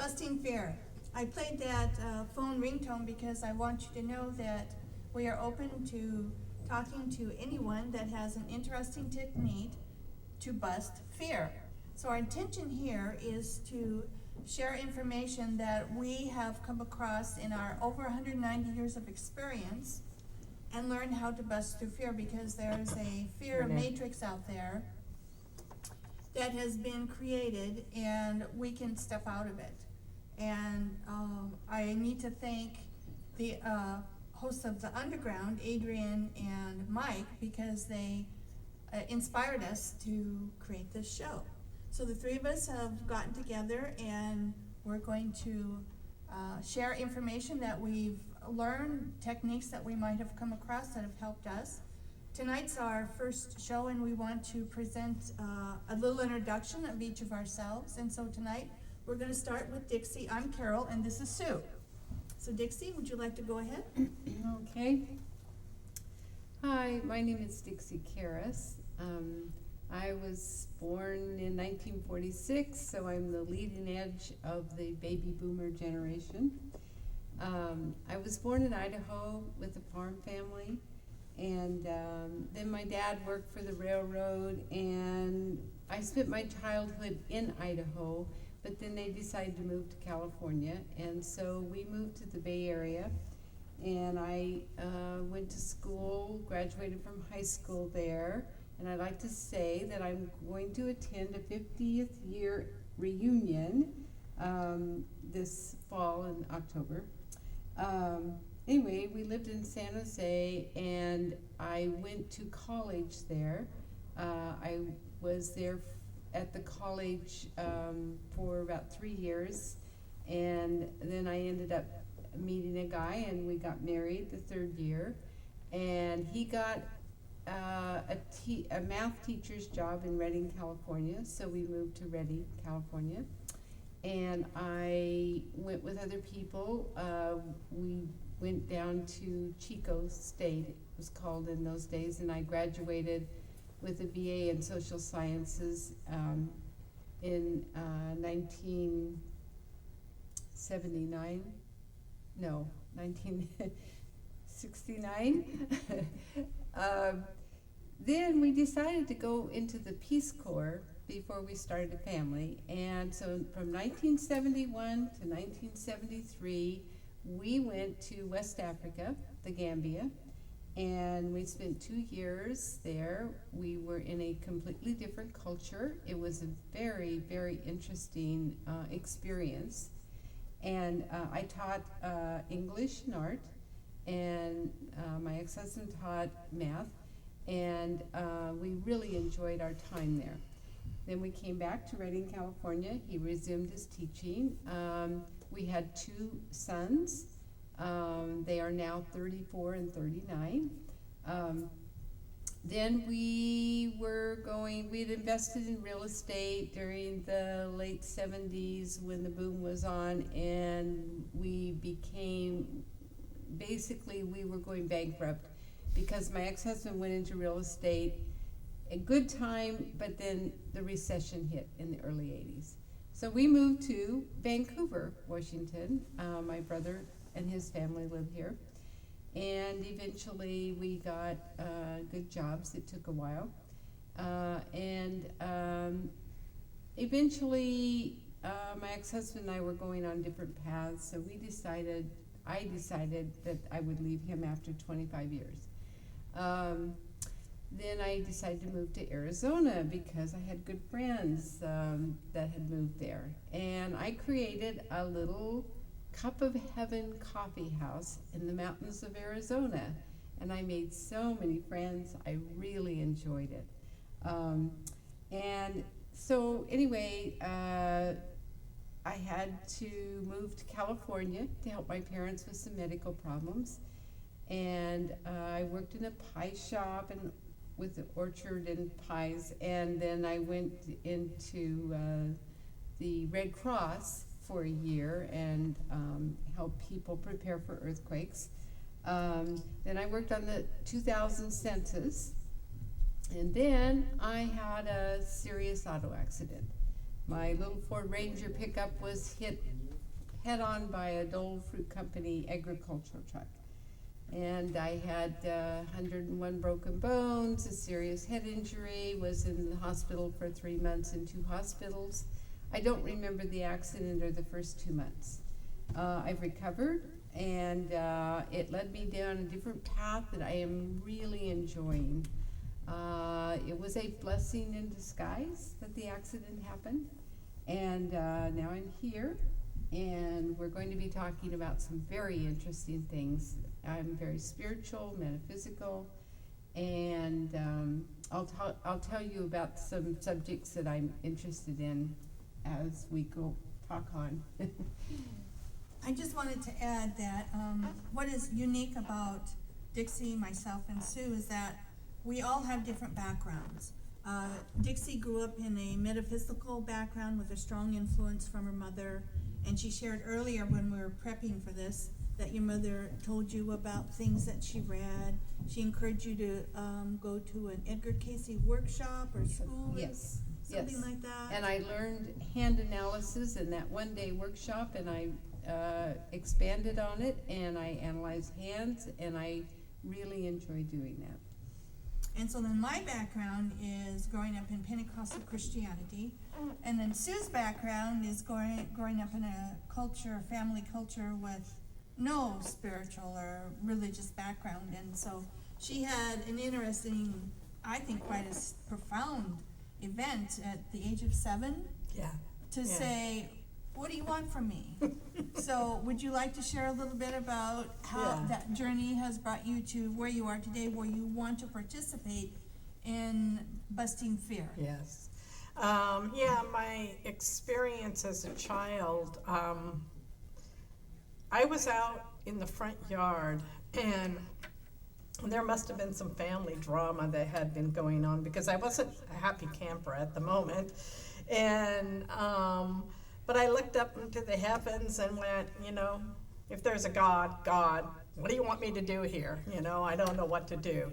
Busting Fear. I played that phone ringtone because I want you to know that we are open to talking to anyone that has an interesting technique to bust fear. So our intention here is to share information that we have come across in our over 190 years of experience and learn how to bust through fear, because there's a fear matrix out there that has been created and we can step out of it. And I need to thank the hosts of The Underground, Adrian and Mike, because they inspired us to create this show. So the three of us have gotten together and we're going to share information that we've learned, techniques that we might have come across that have helped us. Tonight's our first show and we want to present a little introduction of each of ourselves. And so tonight we're going to start with Dixie. I'm Carol and this is Sue. So Dixie, would you like to go ahead? Okay. Hi, my name is Dixie Karras. I was born in 1946, so I'm the leading edge of the baby boomer generation. I was born in Idaho with a farm family, and then my dad worked for the railroad, and I spent my childhood in Idaho, but then they decided to move to California, and so we moved to the Bay Area, and I went to school, graduated from high school there, and I'd like to say that I'm going to attend a 50th year reunion this fall in October. Anyway, we lived in San Jose, and I went to college there. I was there at the college for about 3 years, and then I ended up meeting a guy, and we got married the third year, and he got a math teacher's job in Redding, California, so we moved to Redding, California, and I went with other people. We went down to Chico State, it was called in those days, and I graduated with a BA in social sciences in 1969. No, 1969. Then we decided to go into the Peace Corps before we started a family. And so from 1971 to 1973, we went to West Africa, the Gambia, and we spent 2 years there. We were in a completely different culture. It was a very, very interesting experience. And I taught English and art, and my ex-husband taught math, and we really enjoyed our time there. Then we came back to Redding, California. He resumed his teaching. We had 2 sons. They are now 34 and 39. Then we had invested in real estate during the late 70s when the boom was on, and we were going bankrupt because my ex-husband went into real estate. A good time, but then the recession hit in the early 80s. So we moved to Vancouver, Washington. My brother and his family live here. And eventually we got good jobs. It took a while. Eventually my ex-husband and I were going on different paths, so I decided that I would leave him after 25 years. Then I decided to move to Arizona because I had good friends that had moved there. And I created a little Cup of Heaven coffee house in the mountains of Arizona. And I made so many friends. I really enjoyed it. And so anyway, I had to move to California to help my parents with some medical problems. And I worked in a pie shop and with the orchard and pies, and then I went into the Red Cross for a year and helped people prepare for earthquakes. Then I worked on the 2000 census, and then I had a serious auto accident. My little Ford Ranger pickup was hit head-on by a Dole Fruit Company agricultural truck. And I had 101 broken bones, a serious head injury, was in the hospital for 3 months in 2 hospitals. I don't remember the accident or the first 2 months. I've recovered, and it led me down a different path that I am really enjoying. It was a blessing in disguise that the accident happened, and now I'm here, and we're going to be talking about some very interesting things. I'm very spiritual, metaphysical, and I'll tell you about some subjects that I'm interested in as we go talk on. I just wanted to add that what is unique about Dixie, myself, and Sue is that we all have different backgrounds. Dixie grew up in a metaphysical background with a strong influence from her mother, and she shared earlier when we were prepping for this that your mother told you about things that she read. She encouraged you to go to an Edgar Cayce workshop or school. Yes. Something Yes. like that. And I learned hand analysis in that one-day workshop, and I expanded on it, and I analyzed hands, and I really enjoy doing that. And so then my background is growing up in Pentecostal Christianity, and then Sue's background is growing up in a culture, family culture with no spiritual or religious background. And so she had an interesting, I think quite a profound event at the age of 7 to say, what do you want from me? So would you like to share a little bit about how that journey has brought you to where you are today, where you want to participate in busting fear? Yes. My experience as a child, I was out in the front yard, and there must have been some family drama that had been going on because I wasn't a happy camper at the moment. And but I looked up into the heavens and went, if there's a God, what do you want me to do here? I don't know what to do.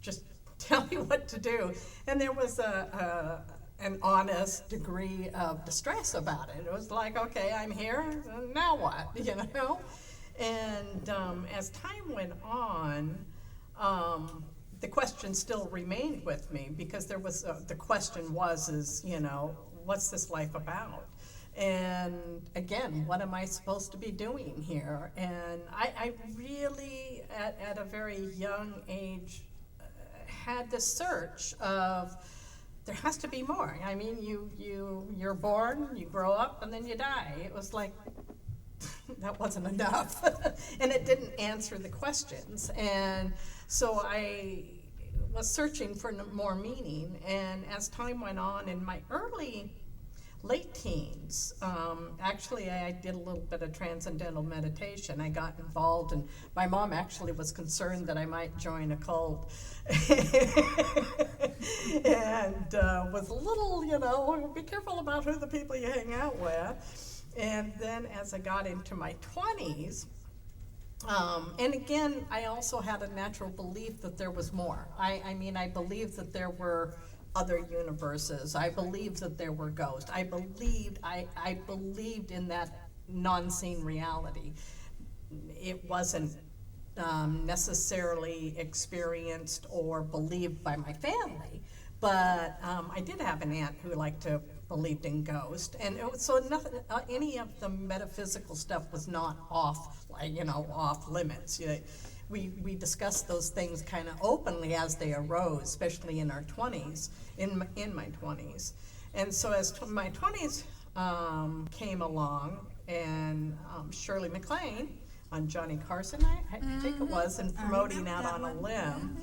Just tell me what to do. And there was an honest degree of distress about it. It was like, okay, I'm here, now what? And as time went on, the question still remained with me because there was the question was what's this life about? And again, what am I supposed to be doing here? And I really, at a very young age, had this search of there has to be more. I mean, you're born, you grow up, and then you die. It was like that wasn't enough, and it didn't answer the questions. And so I was searching for more meaning. And as time went on, in my late teens, actually I did a little bit of transcendental meditation. I got involved, and my mom actually was concerned that I might join a cult. And was a little, be careful about who the people you hang out with. And then as I got into my 20s, and again, I also had a natural belief that there was more. I believed that there were other universes. I believed that there were ghosts. I believed in that non-seen reality. It wasn't necessarily experienced or believed by my family, but I did have an aunt who believed in ghosts, and so nothing, any of the metaphysical stuff was not off limits. We discussed those things kind of openly as they arose, especially in our 20s, in my 20s. And so as my 20s came along, and Shirley MacLaine on Johnny Carson, I think it was, and promoting Out on a Limb.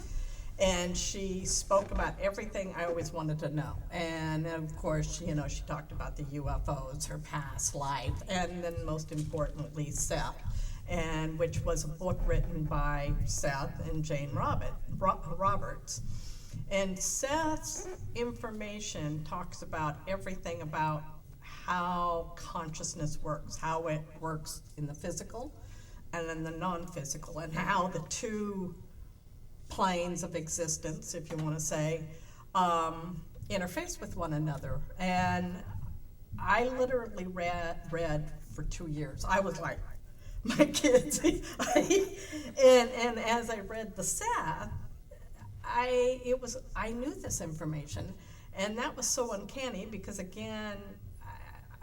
And she spoke about everything I always wanted to know. And of course, she talked about the UFOs, her past life, and then most importantly, Seth, and which was a book written by Seth and Jane Roberts. And Seth's information talks about everything about how consciousness works, how it works in the physical and in the non-physical, and how the two planes of existence, if you want to say, interface with one another. And I literally read for 2 years. I was like, my kids. And as I read the Seth, I knew this information, and that was so uncanny because again,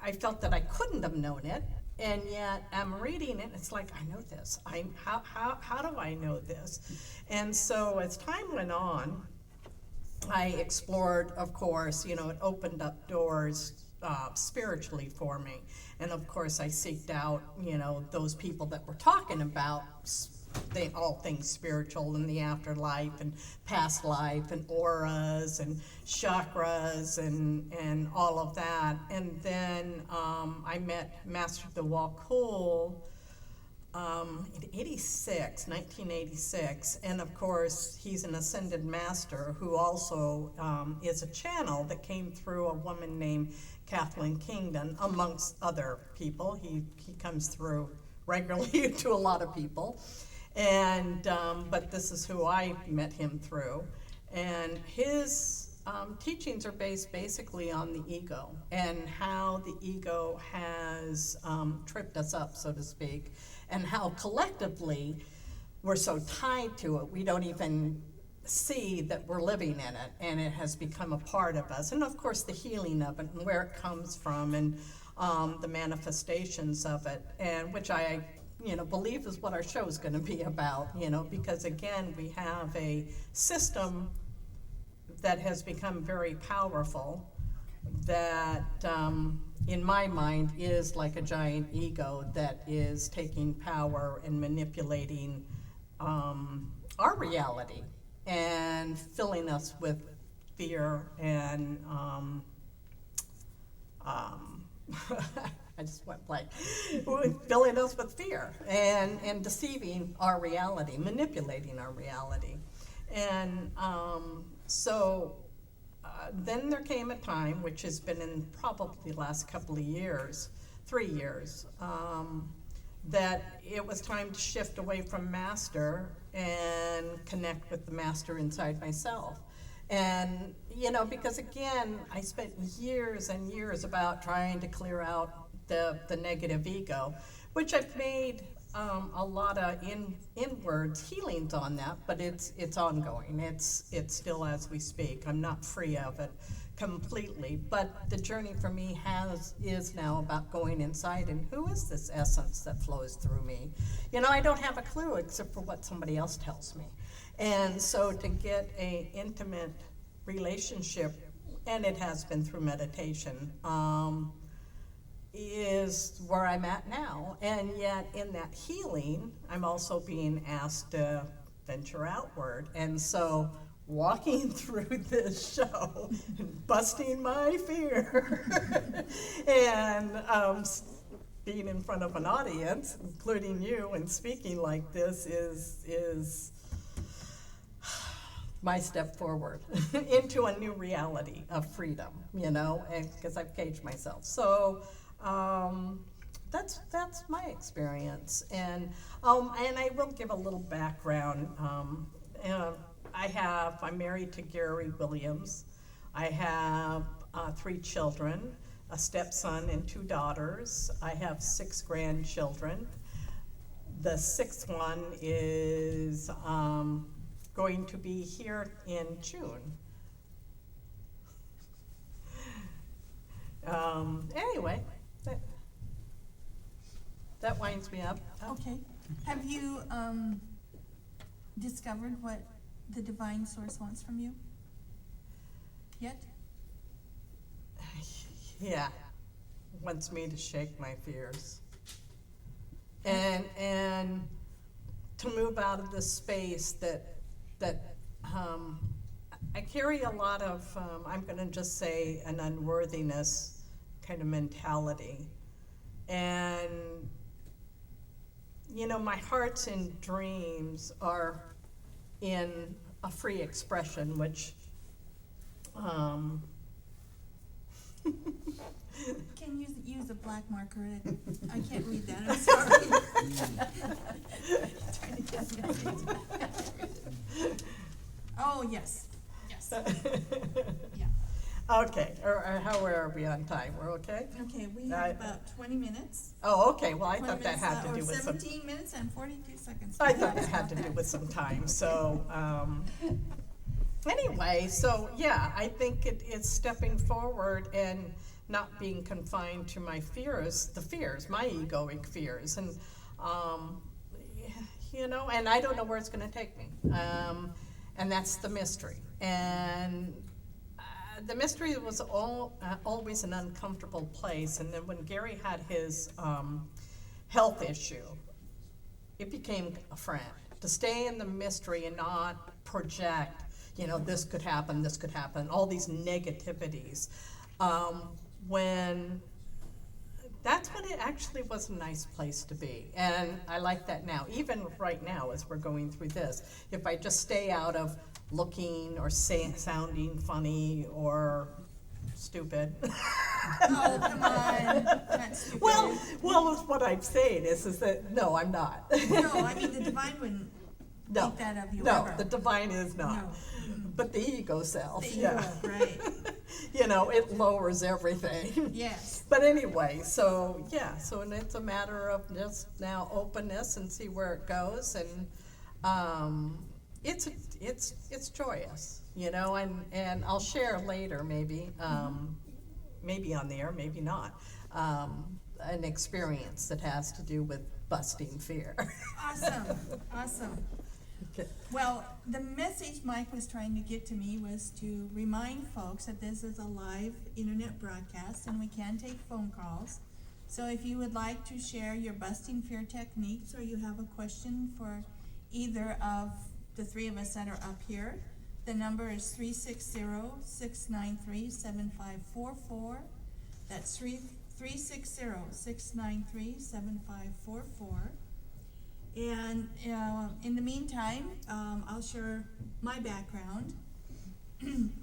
I felt that I couldn't have known it, and yet I'm reading it, and it's like, I know this. How do I know this? And so as time went on, I explored, of course, it opened up doors spiritually for me. And of course, I seeked out, those people that were talking about all things spiritual in the afterlife and past life and auras and chakras and all of that. And then I met Master Dewalkul in 1986. And of course, he's an ascended master who also is a channel that came through a woman named Kathleen Kingdon, amongst other people. He comes through regularly to a lot of people. And but this is who I met him through. And his teachings are based basically on the ego and how the ego has tripped us up, so to speak, and how collectively we're so tied to it, we don't even see that we're living in it, and it has become a part of us. And of course, the healing of it and where it comes from and the manifestations of it, and which I believe is what our show is going to be about, because again, we have a system that has become very powerful that, in my mind, is like a giant ego that is taking power and manipulating our reality and filling us with fear and I just went blank. Filling us with fear and deceiving our reality, manipulating our reality. And so then there came a time, which has been in probably the last couple of years, 3 years, that it was time to shift away from master and connect with the master inside myself. And, because again, I spent years and years about trying to clear out the negative ego, which I've made a lot of inwards healings on that, but it's ongoing. It's still as we speak. I'm not free of it completely, but the journey for me is now about going inside and who is this essence that flows through me? I don't have a clue except for what somebody else tells me. And so to get a intimate relationship, and it has been through meditation, is where I'm at now. And yet in that healing, I'm also being asked to venture outward. And so walking through this show, busting my fear, and being in front of an audience, including you, and speaking like this is my step forward into a new reality of freedom, and because I've caged myself. So that's my experience, and I will give a little background. I'm married to Gary Williams. I have 3 children, a stepson and 2 daughters. I have 6 grandchildren. The 6th one is going to be here in June. Anyway, that winds me up. Okay. Have you discovered what the divine source wants from you yet? Yeah, wants me to shake my fears and to move out of this space that I carry a lot of I'm going to just say an unworthiness kind of mentality, and my hearts and dreams are in a free expression, which Can you use a black marker? I can't read that, I'm sorry. Trying to get it. Oh, yes, yeah. Okay, or how are we on time? We're okay? Okay, we I- have about 20 minutes. Oh, okay, well, I 20 thought that minutes, had to or do with some, 17 minutes and 42 seconds. I thought that had to do with some time, so, anyway, so, yeah, I think it's stepping forward and not being confined to my fears, my egoic fears, and, you know, and I don't know where it's gonna take me, and that's the mystery, and the mystery was always an uncomfortable place, and then when Gary had his health issue, it became a friend. To stay in the mystery and not project, you know, this could happen, all these negativities. When that's when it actually was a nice place to be, and I like that now. Even right now, as we're going through this, if I just stay out of looking or sounding funny or stupid. Oh, come on, that's stupid. Well, what I'm saying is that no, I'm not. No, I mean, the divine wouldn't No, think that of you no, ever. the divine is not. No. But the ego self, The yeah. ego, right. You know, it lowers everything. Yes. But anyway, so yeah, so and it's a matter of just now openness and see where it goes, and it's joyous, you know, and I'll share later maybe, maybe on the air, maybe not, an experience that has to do with busting fear. Awesome, awesome. Okay. Well, the message Mike was trying to get to me was to remind folks that this is a live internet broadcast and we can take phone calls. So if you would like to share your busting fear techniques, or you have a question for either of the three of us that are up here, the number is 360-693-7544. That's 360-693-7544. And in the meantime, I'll share my background.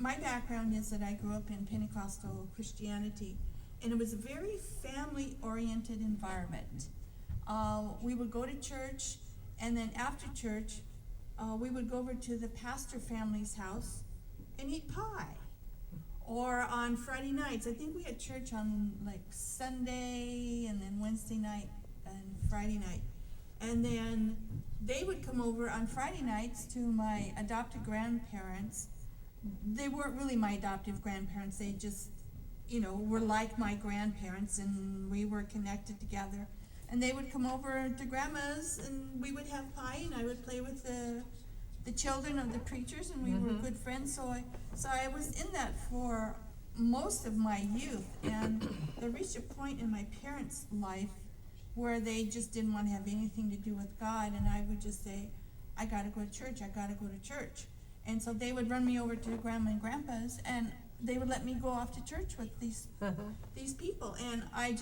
My background is that I grew up in Pentecostal Christianity, and it was a very family-oriented environment. We would go to church, and then after church, we would go over to the pastor family's house and eat pie. Or on Friday nights, I think we had church on like Sunday and then Wednesday night and Friday night. And then they would come over on Friday nights to my adopted grandparents. They weren't really my adoptive grandparents, they just, you know, were like my grandparents, and we were connected together. And they would come over to grandma's and we would have pie, and I would play with the children of the preachers, and we were good friends. So I was in that for most of my youth, and there reached a point in my parents' life where they just didn't want to have anything to do with God, and I would just say, I gotta go to church, I gotta go to church. And so they would run me over to grandma and grandpa's, and they would let me go off to church with these people. And I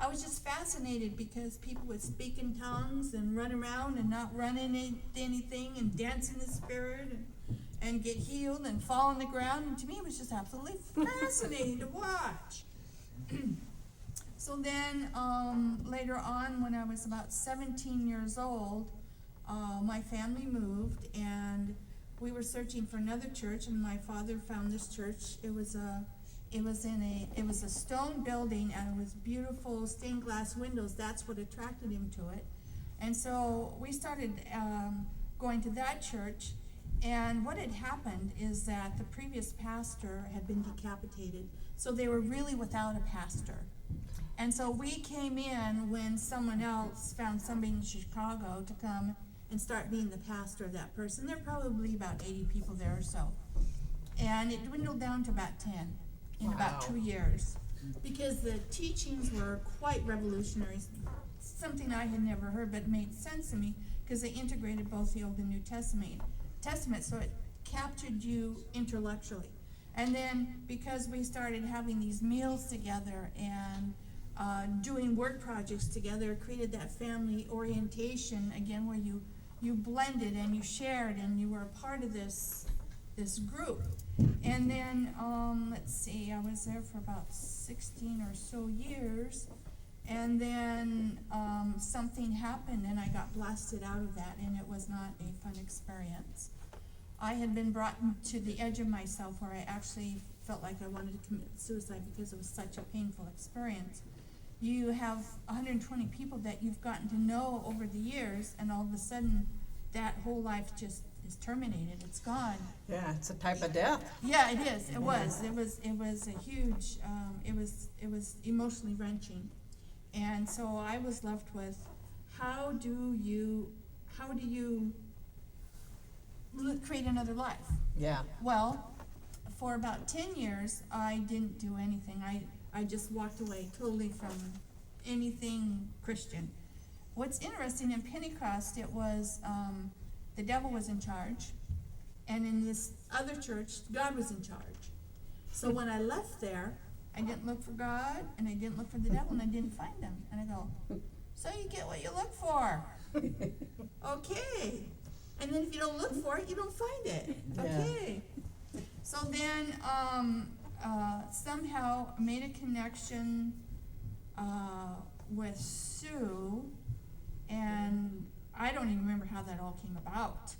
was just fascinated, because people would speak in tongues and run around and not run into anything and dance in the spirit and get healed and fall on the ground. And to me, it was just absolutely fascinating to watch. So then later on, when I was about 17 years old, my family moved, and we were searching for another church, and my father found this church. It was a stone building, and it was beautiful stained glass windows. That's what attracted him to it. And so we started going to that church, and what had happened is that the previous pastor had been decapitated, so they were really without a pastor. And so we came in when someone else found somebody in Chicago to come and start being the pastor of that person. There were probably about 80 people there or so. And it dwindled down to about 10 in about 2 years, because the teachings were quite revolutionary, something I had never heard, but made sense to me because they integrated both the Old and New Testament, so it captured you intellectually. And then because we started having these meals together and doing work projects together, created that family orientation again, where you blended and you shared and you were a part of this group. And then let's see, I was there for about 16 or so years, and then something happened and I got blasted out of that, and it was not a fun experience. I had been brought to the edge of myself where I actually felt like I wanted to commit suicide because it was such a painful experience. You have 120 people that you've gotten to know over the years, and all of a sudden, that whole life just is terminated. It's gone. Yeah, it's a type of death. Yeah, it is. It was a huge. It was emotionally wrenching, and so I was left with, how do you create another life? Yeah. Well, for about 10 years, I didn't do anything. I just walked away totally from anything Christian. What's interesting, in Pentecost, it was the devil was in charge, and in this other church, God was in charge. So when I left there, I didn't look for God, and I didn't look for the devil, and I didn't find him. And I go, so you get what you look for. Okay. And then if you don't look for it, you don't find it. Okay. So then somehow I made a connection with Sue, and I don't even remember how that all came about.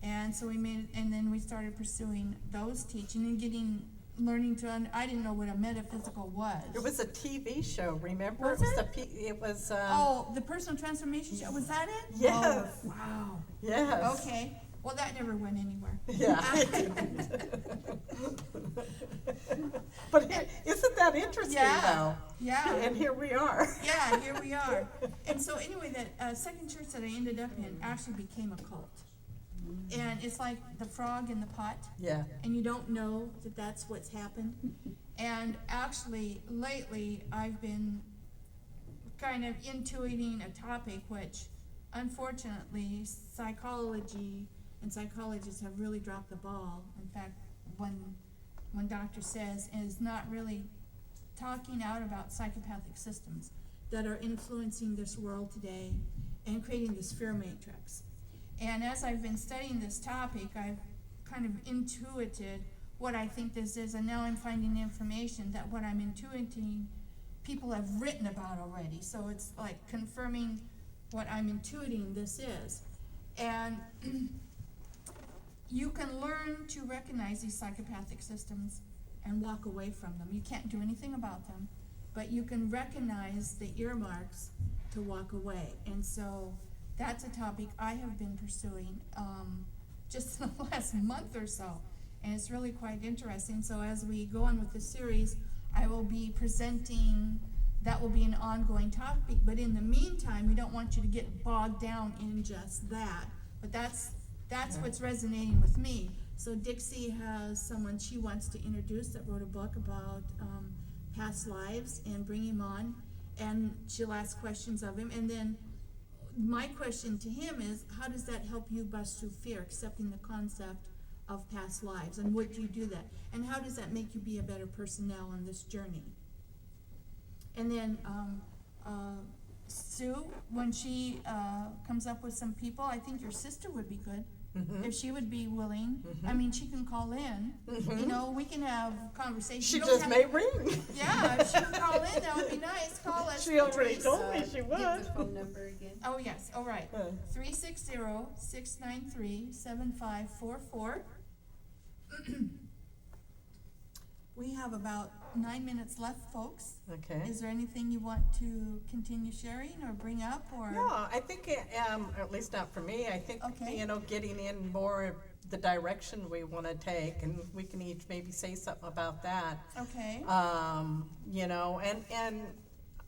And so then we started pursuing those teaching and learning to, I didn't know what a metaphysical was. It was a TV show, remember? Was It was the personal transformation show, was that it? Yes. Oh, wow. Yes. Okay. Well, that never went anywhere. Yeah. But isn't that interesting, though? Yeah. And here we are. Yeah, here we are. And so anyway, that second church that I ended up in actually became a cult. And it's like the frog in the pot. Yeah. And you don't know that that's what's happened. And actually, lately, I've been kind of intuiting a topic which, unfortunately, psychology and psychologists have really dropped the ball. In fact, one doctor says, is not really talking out about psychopathic systems that are influencing this world today and creating this fear matrix. And as I've been studying this topic, I've kind of intuited what I think this is, and now I'm finding information that what I'm intuiting, people have written about already. So it's like confirming what I'm intuiting this is. And you can learn to recognize these psychopathic systems and walk away from them. You can't do anything about them, but you can recognize the earmarks to walk away. And so that's a topic I have been pursuing just in the last month or so, and it's really quite interesting. So as we go on with the series, I will be presenting, that will be an ongoing topic, but in the meantime, we don't want you to get bogged down in just that. But that's what's resonating with me. So Dixie has someone she wants to introduce that wrote a book about past lives, and bring him on, and she'll ask questions of him. And then my question to him is, how does that help you bust through fear, accepting the concept of past lives, and would you do that? And how does that make you be a better person now on this journey? And then Sue, when she comes up with some people, I think your sister would be good. Mm-hmm. If she would be willing. I mean, she can call in. Mhm. You know, we can have conversations. She You don't just have- may ring. Yeah, if she would call in, that would be nice. Call us. She already Patrice. told me she Give would. the phone number again. Oh, yes, all right. 360-693-7544. We have about 9 minutes left, folks. Okay. Is there anything you want to continue sharing or bring up, or? No, I think, at least not for me, I think, Okay. getting in more of the direction we want to take, and we can each maybe say something about that. Okay. And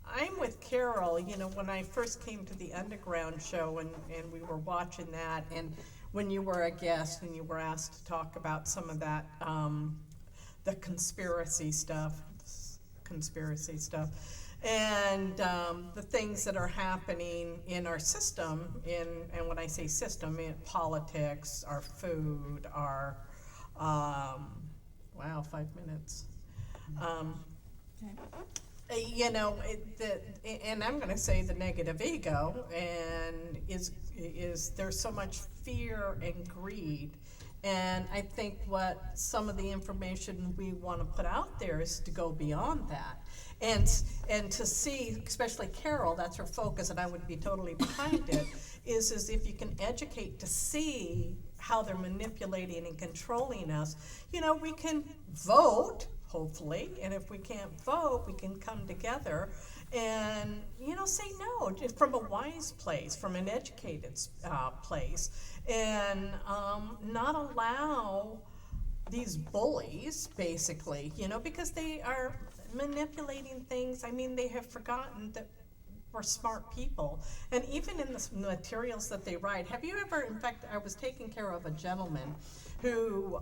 I'm with Carol, when I first came to the Underground show and we were watching that, and when you were a guest and you were asked to talk about some of that, the conspiracy stuff, and the things that are happening in our system, and when I say system, in politics, our food, our, 5 minutes. Okay. And I'm going to say the negative ego, and is there's so much fear and greed. And I think what some of the information we want to put out there is to go beyond that, and to see, especially Carol, that's her focus, and I would be totally behind it. Is if you can educate to see how they're manipulating and controlling us, we can vote, hopefully, and if we can't vote, we can come together and, say no from a wise place, from an educated place, and not allow these bullies, basically, because they are manipulating things. I mean, they have forgotten that we're smart people. And even in the materials that they write, have you ever, in fact, I was taking care of a gentleman who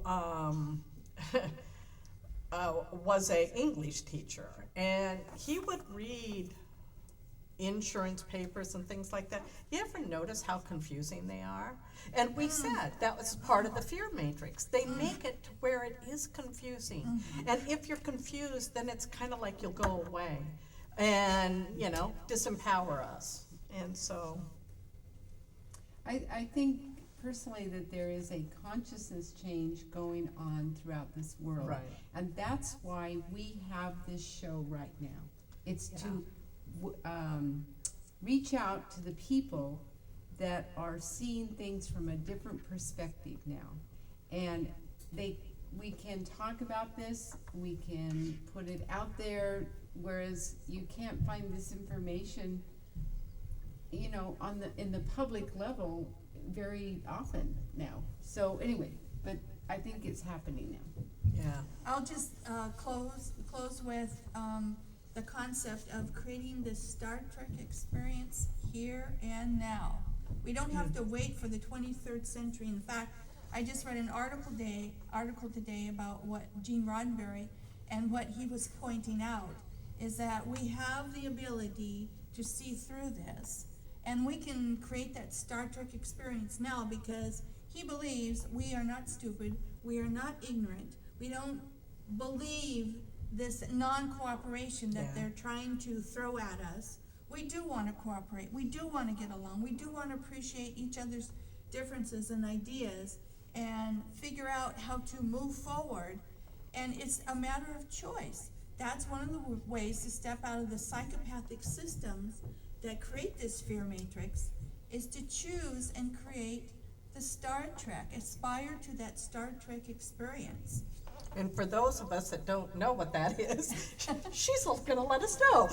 was an English teacher, and he would read insurance papers and things like that. You ever notice how confusing they are? And we said that was part of the fear matrix. They make it to where it is confusing. And if you're confused, then it's kind of like you'll go away and, disempower us. And so I think personally that there is a consciousness change going on throughout this world. Right. And that's why we have this show right now. It's to reach out to the people that are seeing things from a different perspective now. And we can talk about this, we can put it out there, whereas you can't find this information, in the public level very often now. So anyway, but I think it's happening now. yeah. I'll just close with the concept of creating this Star Trek experience here and now. We don't have to wait for the 23rd century. In fact, I just read an article today about what Gene Roddenberry, and what he was pointing out is that we have the ability to see through this, and we can create that Star Trek experience now, because he believes we are not stupid, we are not ignorant, we don't believe this non-cooperation that they're trying to throw at us. We do want to cooperate, we do want to get along, we do want to appreciate each other's differences and ideas and figure out how to move forward. And it's a matter of choice. That's one of the ways to step out of the psychopathic systems that create this fear matrix, is to choose and create the Star Trek, aspire to that Star Trek experience. And for those of us that don't know what that is, she's going to let us know.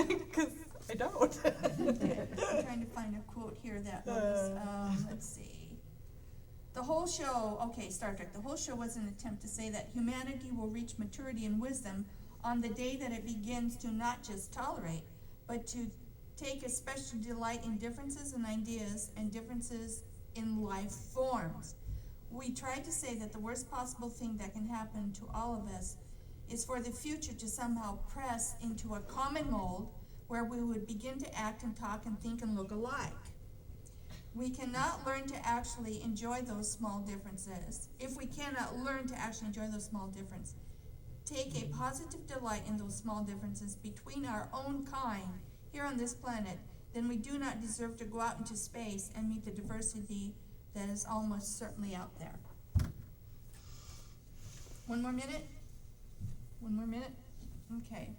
Because I don't. I'm trying to find a quote here that was, let's see. The whole show, Star Trek, the whole show was an attempt to say that humanity will reach maturity and wisdom on the day that it begins to not just tolerate, but to take a special delight in differences in ideas and differences in life forms. We tried to say that the worst possible thing that can happen to all of us is for the future to somehow press into a common mold where we would begin to act and talk and think and look alike. We cannot learn to actually enjoy those small differences. If we cannot learn to actually enjoy those small differences, take a positive delight in those small differences between our own kind here on this planet, then we do not deserve to go out into space and meet the diversity that is almost certainly out there. One more minute? Okay.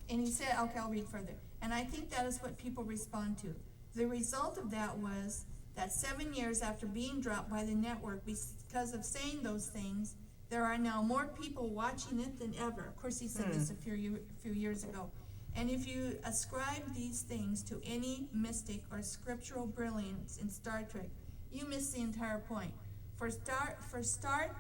And he said, I'll read further. And I think that is what people respond to. The result of that was that 7 years after being dropped by the network because of saying those things, there are now more people watching it than ever. Of course, he said this a few years ago. And if you ascribe these things to any mystic or scriptural brilliance in Star Trek, you miss the entire point. For Star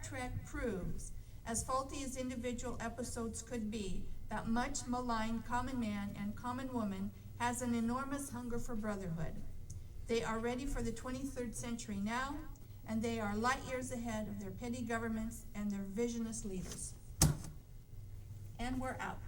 Trek proves, as faulty as individual episodes could be, that much maligned common man and common woman has an enormous hunger for brotherhood. They are ready for the 23rd century now, and they are light years ahead of their petty governments and their visionless leaders. And we're out.